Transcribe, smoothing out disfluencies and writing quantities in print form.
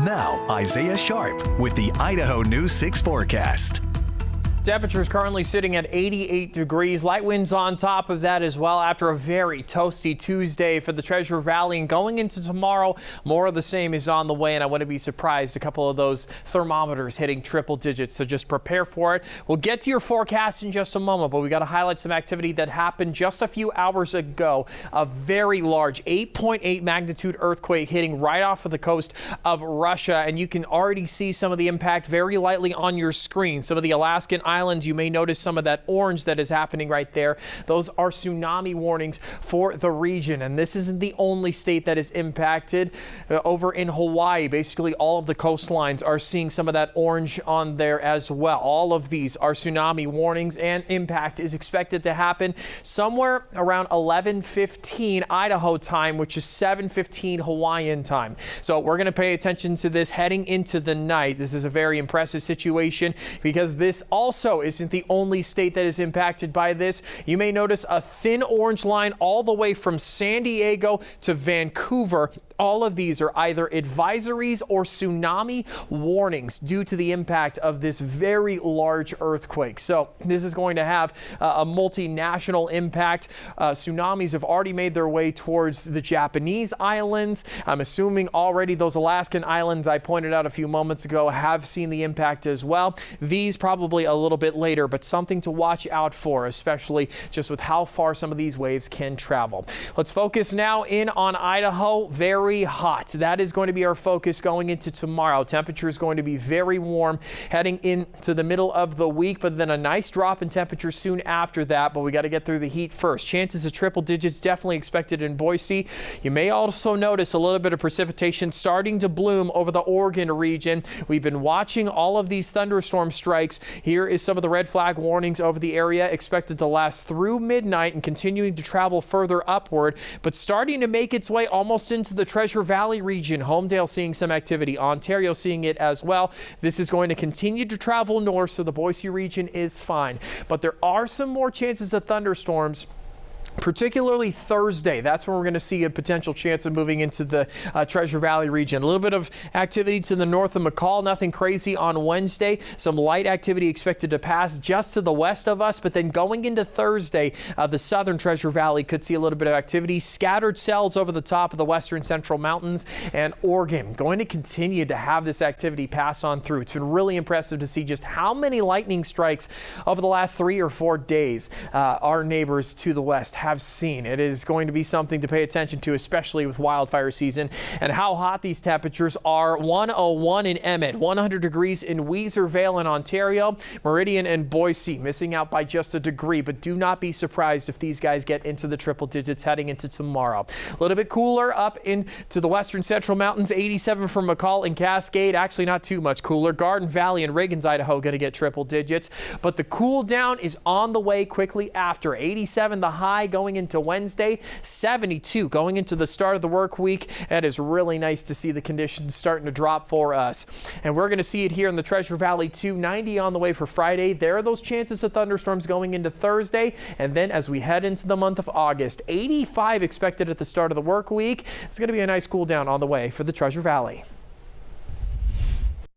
Now, Isaiah Sharp with the Idaho News 6 forecast. Temperatures currently sitting at 88 degrees. Light winds on top of that as well after a very toasty Tuesday for the Treasure Valley. And going into tomorrow, more of the same is on the way. And I wouldn't be surprised a couple of those thermometers hitting triple digits. So just prepare for it. We'll get to your forecast in just a moment, but we got to highlight some activity that happened just a few hours ago. A very large 8.8 magnitude earthquake hitting right off of the coast of Russia. And you can already see some of the impact very lightly on your screen. Some of the Alaskan islands, you may notice some of that orange that is happening right there. Those are tsunami warnings for the region. And this isn't the only state that is impacted. Over in Hawaii, basically all of the coastlines are seeing some of that orange on there as well. All of these are tsunami warnings, and impact is expected to happen somewhere around 11:15 Idaho time, which is 7:15 Hawaiian time. So we're going to pay attention to this heading into the night. This is a very impressive situation because this also isn't the only state that is impacted by this. You may notice a thin orange line all the way from San Diego to Vancouver. All of these are either advisories or tsunami warnings due to the impact of this very large earthquake. So this is going to have a multinational impact. Tsunamis have already made their way towards the Japanese islands. I'm assuming already those Alaskan islands I pointed out a few moments ago have seen the impact as well. These probably a little bit later, but something to watch out for, especially just with how far some of these waves can travel. Let's focus now in on Idaho. Very hot. That is going to be our focus going into tomorrow. Temperature is going to be very warm heading into the middle of the week, but then a nice drop in temperature soon after that. But we got to get through the heat first. Chances of triple digits definitely expected in Boise. You may also notice a little bit of precipitation starting to bloom over the Oregon region. We've been watching all of these thunderstorm strikes. Here is some of the red flag warnings over the area, expected to last through midnight and continuing to travel further upward, but starting to make its way almost into the Treasure Valley region. Homedale seeing some activity. Ontario seeing it as well. This is going to continue to travel north, so the Boise region is fine. But there are some more chances of thunderstorms, particularly Thursday. That's when we're going to see a potential chance of moving into the Treasure Valley region. A little bit of activity to the north of McCall. Nothing crazy on Wednesday. Some light activity expected to pass just to the west of us. But then going into Thursday, the southern Treasure Valley could see a little bit of activity. Scattered cells over the top of the western central mountains, and Oregon going to continue to have this activity pass on through. It's been really impressive to see just how many lightning strikes over the last 3 or 4 days our neighbors to the west have seen. It is going to be something to pay attention to, especially with wildfire season and how hot these temperatures are. 101 in Emmett, 100 degrees in Weezervale in Ontario, Meridian and Boise missing out by just a degree, but do not be surprised if these guys get into the triple digits heading into tomorrow. A little bit cooler up into the western central mountains, 87 from McCall and Cascade. Actually not too much cooler. Garden Valley and Reagan's Idaho going to get triple digits, but the cool down is on the way quickly after. 87 the high going into Wednesday, 72 going into the start of the work week. That is really nice to see the conditions starting to drop for us. And we're going to see it here in the Treasure Valley too. 90 on the way for Friday. There are those chances of thunderstorms going into Thursday. And then as we head into the month of August, 85 expected at the start of the work week. It's going to be a nice cool down on the way for the Treasure Valley.